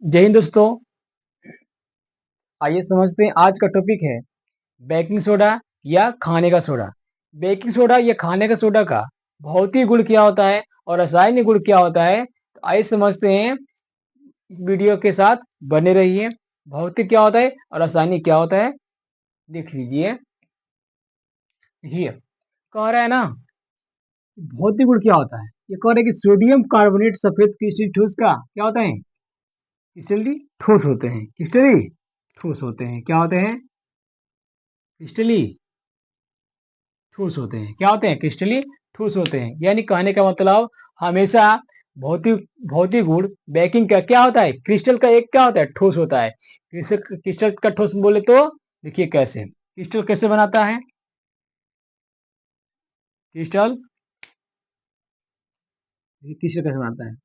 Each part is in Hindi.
जय हिंद दोस्तों। आइए समझते हैं आज का टॉपिक है बेकिंग सोडा या खाने का सोडा। बेकिंग सोडा या खाने का सोडा का भौतिक गुण क्या होता है और रासायनिक गुण क्या होता है, तो आइए समझते हैं। इस वीडियो के साथ बने रहिए। भौतिक क्या होता है और रासायनिक क्या होता है, देख लीजिए। देखिए, कह रहा है ना, भौतिक गुण क्या होता है। ये कह रहा है कि सोडियम कार्बोनेट सफेद क्रिस्टलीय ठोस का क्या होता है, क्रिस्टलीय ठोस होते हैं। क्रिस्टलीय ठोस होते हैं, क्या होते हैं, क्रिस्टलीय ठोस होते हैं। क्या होते हैं, क्रिस्टलीय ठोस होते हैं। यानी कहने का मतलब हमेशा भौतिक भौतिक गुण बेकिंग का क्या होता है, क्रिस्टल का एक क्या होता है, ठोस होता है। क्रिस्टल क्रिस्टल का ठोस बोले तो देखिए कैसे, क्रिस्टल कैसे बनाता है। क्रिस्टल क्रिस्टल कैसे बनाता है,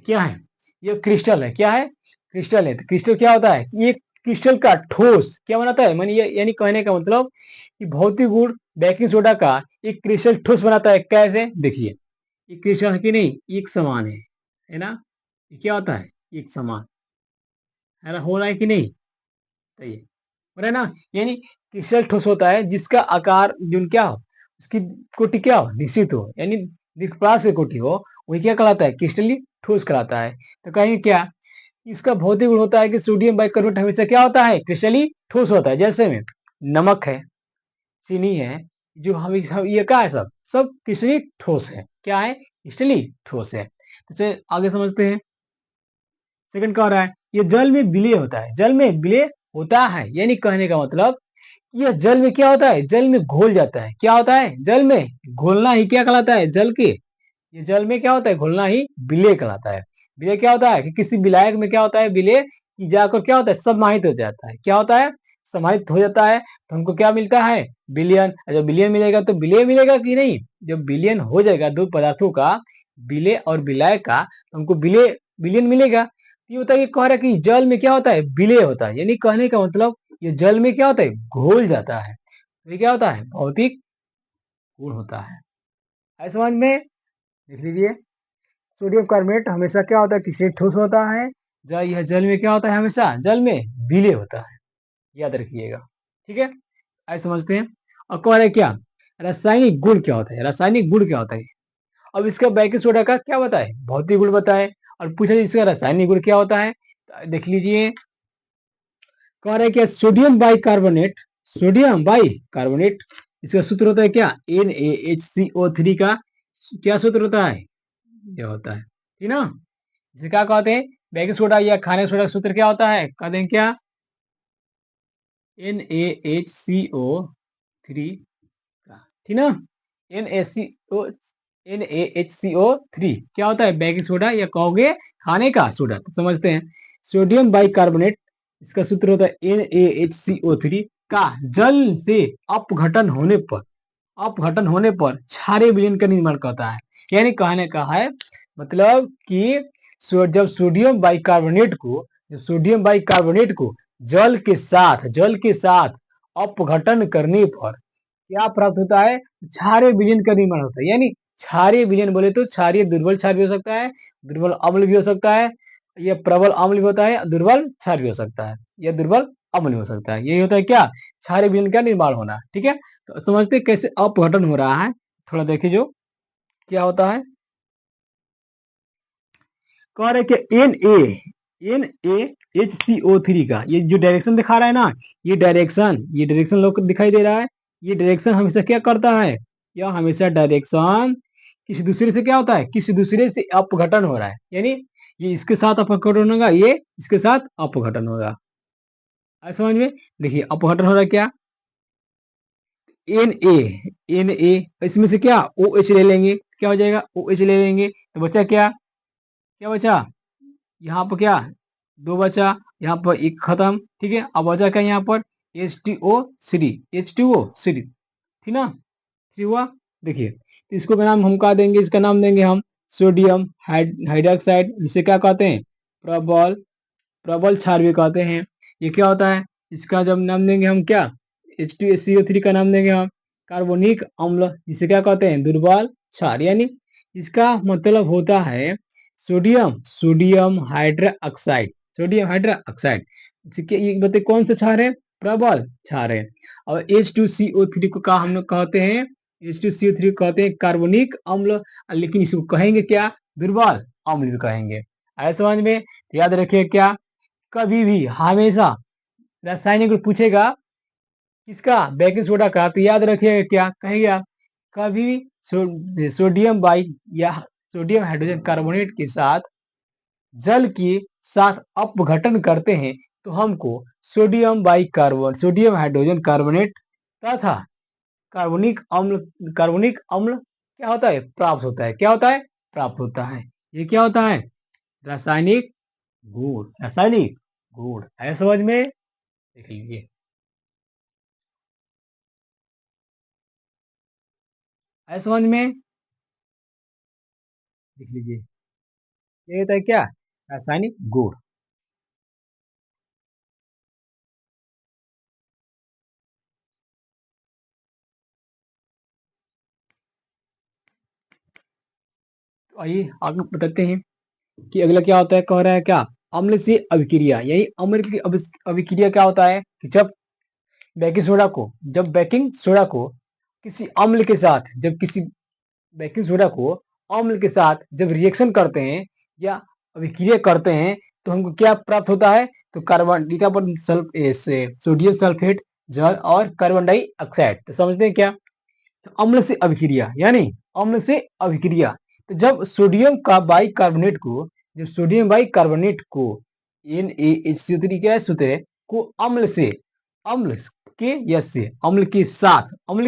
क्या है, ये क्रिस्टल है। क्या है, क्रिस्टल है। तो क्रिस्टल क्या होता है, ये क्रिस्टल का ठोस क्या बनाता है, मानी ये यानी कहने का मतलब कि भौतिक गुण बेकिंग सोडा का एक क्रिस्टल ठोस बनाता है। कैसे, देखिए, ये क्रिस्टल है कि नहीं, एक समान है ना। ये क्या होता है, एक समान है ना, हो रहा है कि नहीं, सही है, हो रहा है ना। यानी क्रिस्टल ठोस होता है जिसका आकार जो क्या हो, उसकी कोटि क्या हो, निश्चित हो, यानी निष्प्रकाश की कोटि हो, वही क्या कहलाता है, क्रिस्टलीय ठोस कहलाता है। तो कहेंगे क्या, इसका भौतिक गुण होता है कि सोडियम बाइकार्बोनेट हमेशा क्या होता है, क्रिस्टलीय ठोस होता है। जैसे में नमक है, चीनी है, जो हम ये क्या है, सब सब क्रिस्टलीय ठोस है। क्या है, क्रिस्टलीय ठोस है। तो चलिए आगे समझते हैं। सेकंड कह रहा है ये जल में विलय होता है। जल में विलय होता है यानी कहने का मतलब यह जल में क्या होता है, जल में घोल जाता है। क्या होता है, जल में घोलना ही क्या कहलाता है, जल के, ये जल में क्या होता है, घोलना ही विलय कहलाता है। विलय क्या होता है कि किसी विलायक में क्या होता है, विलय की जाकर क्या होता है, समाहित हो जाता है। क्या होता है, समाहित हो जाता है। तो हमको क्या मिलता है, विलयन। जब विलयन मिलेगा तो विलय मिलेगा कि नहीं, जब विलयन हो जाएगा दो पदार्थों का, विलय और विलायक का, तो हमको विलय विलयन मिलेगा। ये होता है, ये कह रहा है कि जल में क्या होता है, विलय होता है। यानी कहने का मतलब ये जल में क्या होता है, घोल जाता है। ये क्या होता है, भौतिक गुण होता है। ऐसे समझ में, देख लीजिए। सोडियम कार्बोनेट हमेशा क्या होता है, किसी ठोस होता है। यह जल में क्या होता है, हमेशा जल में विलय होता है। याद रखिएगा, ठीक है। ऐसे समझते हैं। और कह रहे क्या, रासायनिक गुण क्या होता है, रासायनिक गुण क्या होता है। अब इसका बेकिंग सोडा का क्या बताए, भौतिक गुण बताए, और पूछा इसका रासायनिक गुण क्या होता है। तो देख लीजिए, कह रहे क्या, सोडियम बाइकार्बोनेट, सोडियम बाइकार्बोनेट, इसका सूत्र होता है क्या, NaHCO3 का क्या सूत्र होता है, यह होता है, ठीक ना। इसे क्या कहते हैं, बेकिंग सोडा या खाने का सोडा का सूत्र क्या होता है, कहते हैं क्या, NaHCO3 का, ठीक ना। NaCO NaHCO3 क्या होता है, बेकिंग सोडा या कहोगे खाने का सोडा। तो समझते हैं, सोडियम बाइकार्बोनेट, इसका सूत्र होता है NaHCO3 का जल से अपघटन होने पर क्षारीय विलयन का निर्माण करता है। यानी कहने का है मतलब कि जब सोडियम बाइकार्बोनेट को जल के साथ अपघटन करने पर क्या प्राप्त होता है, क्षारीय विलयन का निर्माण होता है। यानी क्षारीय विलयन बोले तो क्षारीय दुर्बल क्षार भी हो सकता है, दुर्बल अम्ल भी हो सकता है, यह प्रबल अम्ल भी होता है, दुर्बल क्षार भी हो सकता है, यह दुर्बल अम्ल भी हो सकता है। यही होता है क्या, क्षारीय विलयन का निर्माण होना, ठीक है। तो समझते कैसे अपघटन हो रहा है, थोड़ा देखिए जो क्या होता है। कह रहे कि NaHCO3 का ये जो डायरेक्शन दिखा रहा है ना, ये डायरेक्शन लोग को दिखाई दे रहा है। ये डायरेक्शन हमेशा क्या करता है, यह हमेशा डायरेक्शन किसी दूसरे से क्या होता है, किसी दूसरे से अपघटन हो रहा है। यानी ये इसके साथ अपघटन होगा, ये इसके साथ अपघटन होगा। ऐसा समझ में, देखिए अपघटन हो रहा है क्या, एन ए इसमें से क्या ओ एच ले लेंगे, क्या हो जाएगा, ओ एच ले लेंगे, तो बचा क्या, क्या बचा, यहाँ पर क्या, दो बचा, यहाँ पर एक खत्म, ठीक है। अब बचा क्या यहाँ पर, H2O3 ठीक ना, थ्री हुआ। देखिए, तो इसको का नाम हम क्या देंगे, इसका नाम देंगे हम सोडियम हाइड्रोक्साइड, जिसे क्या कहते हैं, प्रबल प्रबल क्षार भी कहते हैं। ये क्या होता है, इसका जब नाम देंगे हम क्या, H2SCO3 का नाम देंगे हम कार्बोनिक अम्ल, जिसे क्या कहते हैं, दुर्बल क्षार, यानी इसका मतलब होता है सोडियम हाइड्रोक्साइड, सोडियम हाइड्रोक्साइड। ये बताइए कौन सा क्षार है, प्रबल क्षार है। और H2CO3 को हम लोग कहते हैं, H2CO3 को कहते हैं कार्बोनिक अम्ल, लेकिन इसको कहेंगे क्या, दुर्बल अम्ल भी कहेंगे। आया समझ में? याद रखिए क्या, कभी भी हमेशा रासायनिक में पूछेगा किसका, बेकिंग सोडा का, तो याद रखिएगा क्या कहेंगे आप, कभी भी सोडियम बाई या सोडियम हाइड्रोजन कार्बोनेट के साथ जल के साथ अपघटन करते हैं तो हमको सोडियम हाइड्रोजन कार्बोनेट तथा कार्बोनिक अम्ल क्या होता है, प्राप्त होता है। क्या होता है, प्राप्त होता है। ये क्या होता है, रासायनिक गुण, रासायनिक गुण है, समझ में? देख लीजिए, है समझ में? देख लीजिए, ये होता है क्या, रासायनिक गुण। तो आइए आगे बताते हैं कि अगला क्या होता है, कह रहा है क्या, अम्ल से अभिक्रिया, यही अम्ल की अभिक्रिया क्या होता है कि जब बेकिंग सोडा को किसी अम्ल के साथ, जब किसी बेकिंग सोडा को अम्ल के साथ जब रिएक्शन करते हैं या अभिक्रिया करते हैं तो हमको क्या प्राप्त होता है, तो सोडियम सल्फेट जल और कार्बन डाइऑक्साइड। तो समझते हैं क्या, तो अम्ल से अभिक्रिया यानी अम्ल से अभिक्रिया, तो जब सोडियम बाई कार्बोनेट को NaHCO3 क्या सूत्र है, को अम्ल अम्ल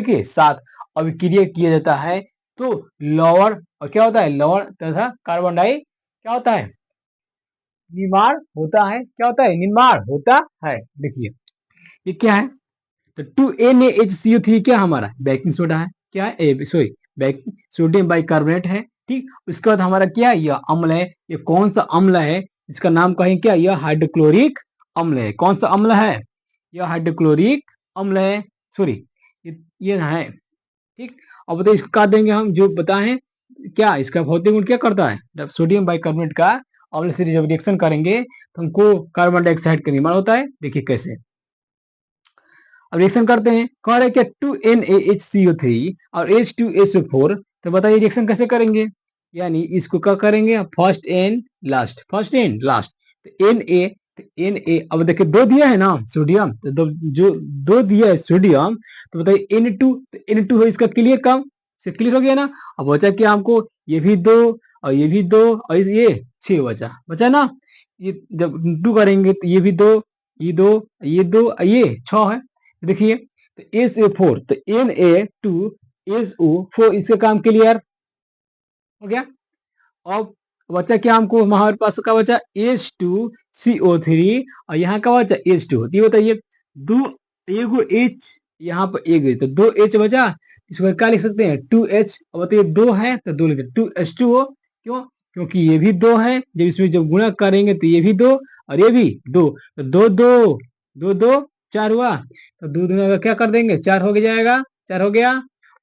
के साथ अभिक्रिया किया जाता है तो लवण, और क्या होता है, लवण तथा कार्बन डाई क्या होता है, निर्माण होता है। क्या होता है, निर्माण होता है। देखिए ये क्या है, तो 2NaHCO3 क्या हमारा बेकिंग सोडा है, क्या है, सॉरी, बेकिंग सोडियम बाइकार्बोनेट है। ठीक, उसके बाद हमारा क्या, यह अम्ल है। ये कौन सा अम्ल है, इसका नाम कहें क्या, यह हाइड्रोक्लोरिक अम्ल है। कौन सा अम्ल है, यह हाइड्रोक्लोरिक अम्ल है, सॉरी, ये है। ठीक, अब बताइए इसका देंगे हम जो बताएं, क्या इसका भौतिक गुण क्या करता है, जब सोडियम बाइकार्बोनेट का अम्ल से जब रिएक्शन करेंगे तो हमको कार्बन डाइऑक्साइड का निर्माण होता है। देखिए कैसे, अब रिएक्शन करते हैं, कह रहे हैं क्या, 2NaHCO3 और H2SO4, तो बताइए रिएक्शन कैसे करेंगे, यानी इसको क्या करेंगे, फर्स्ट एंड लास्ट, तो अब देखिए दो दिया है ना सोडियम, तो जो दो दिया है सोडियम, तो बताइए N2, तो N2 है इसका क्लियर कम से, क्लियर हो गया ना। अब बचा क्या हमको, ये भी दो और ये भी दो और ये 6 बचा बचा ना। ये जब टू करेंगे तो ये भी दो, ये दो, ये दो, ये 6 है। देखिए तो SO4, तो Na2SO4, इसका काम क्लियर हो गया। अब बचा क्या हमको, हमारे पास का बचा H2CO3 और यहाँ का बचा H2। तो ये बताइए, दो एगो H, यहाँ पर एक H, तो दो H बचा, इसको क्या लिख सकते हैं, 2H। अब बताइए दो है तो दो लिखते 2H2O, क्यों, क्योंकि ये भी दो है, जब इसमें जब गुणा करेंगे तो ये भी दो और ये भी दो, तो दो दो दो दो चार हुआ, तो दो दूना का क्या कर देंगे, चार हो जाएगा, चार हो गया।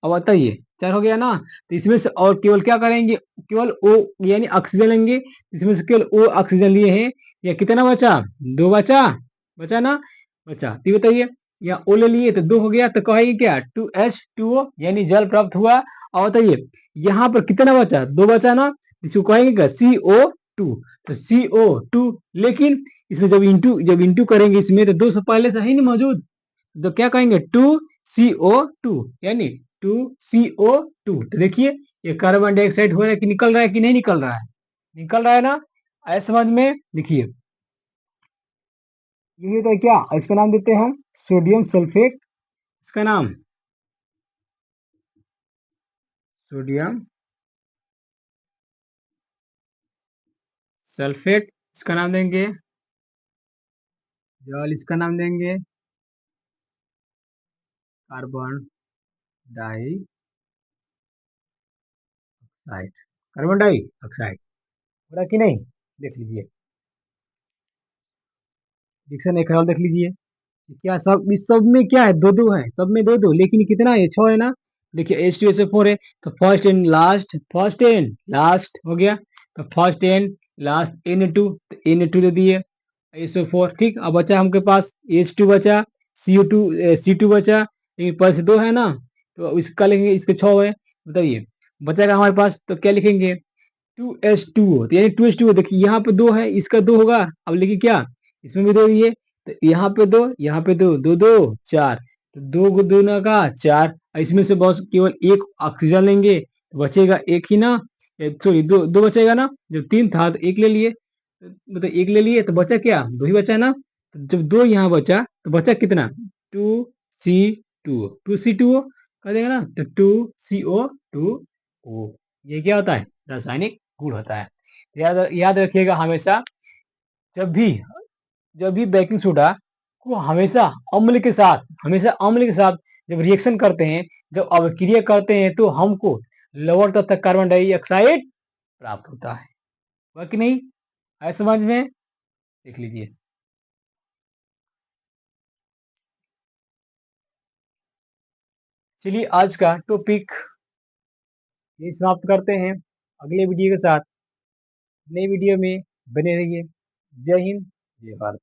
अब बताइए चार हो गया ना, तो इसमें से और केवल क्या करेंगे, केवल O यानी ऑक्सीजन लेंगे, इसमें से केवल O ऑक्सीजन लिए हैं, या कितना बचा, दो बचा, बचा ना, बचा। तो ये बताइए, या O ले लिए तो दो हो गया, तो कहेंगे क्या, 2H2O यानी जल प्राप्त हुआ। और बताइए यहाँ पर कितना बचा, दो बचा ना, इसको कहेंगे क्या, CO2, तो CO2, लेकिन इसमें जब इंटू करेंगे इसमें, तो दो से पहले से है नहीं मौजूद, तो क्या कहेंगे, 2CO2, यानी 2CO2। तो देखिए ये कार्बन डाइऑक्साइड हो रहा है कि निकल रहा है कि नहीं निकल रहा है, निकल रहा है ना। ऐसे समझ में, देखिए ये होता है क्या, इसका नाम देते हैं हम सोडियम सल्फेट, इसका नाम सोडियम सल्फेट, इसका नाम देंगे जल, इसका नाम देंगे कार्बन डाइऑक्साइड, कार्बन डाइऑक्साइड हो रहा कि नहीं, देख लीजिए, रिएक्शन एक और देख लीजिए। क्या सब इस सब में क्या है, दो दो है, सब में दो दो, लेकिन कितना है, 6 है ना। देखिए H2SO4 है, तो फर्स्ट एंड लास्ट हो गया, तो फर्स्ट एंड लास्ट Na2, तो Na2 दे दिए, SO4 ठीक। अब बचा हमके पास H2 बचा, CO2 C2 बचा, लेकिन पर से दो है ना, तो इसका लिखेंगे, इसके 6 है, बताइए बचेगा हमारे पास, तो क्या लिखेंगे 2H2O, तो यानी 2H2O, देखिए यहाँ पे दो है, इसका दो होगा, अब लिखिए क्या, इसमें भी दो दिए, तो यहाँ पे दो, यहाँ पे दो, दो दो चार, तो दो को दो ना का चार, और इसमें से बस केवल एक ऑक्सीजन लेंगे, तो बचेगा एक ही ना, सॉरी दो दो बचेगा ना, जब तीन था तो एक ले लिए, मतलब एक ले लिए तो बचा क्या, दो ही बचा ना, तो जब दो यहाँ बचा तो बचा कितना, 2C2 कर देगा ना, तो 2CO2O, ये क्या होता है, रासायनिक गुण होता है। याद याद रखिएगा हमेशा, जब भी जब भी बेकिंग सोडा को हमेशा अम्ल के साथ जब रिएक्शन करते हैं, जब अभिक्रिया करते हैं, तो हमको लवण तथा कार्बन डाइऑक्साइड प्राप्त होता है, हुआ कि नहीं, आया समझ में, देख लीजिए। चलिए आज का टॉपिक ये समाप्त करते हैं, अगले वीडियो के साथ, नई वीडियो में बने रहिए। जय हिंद, जय भारत।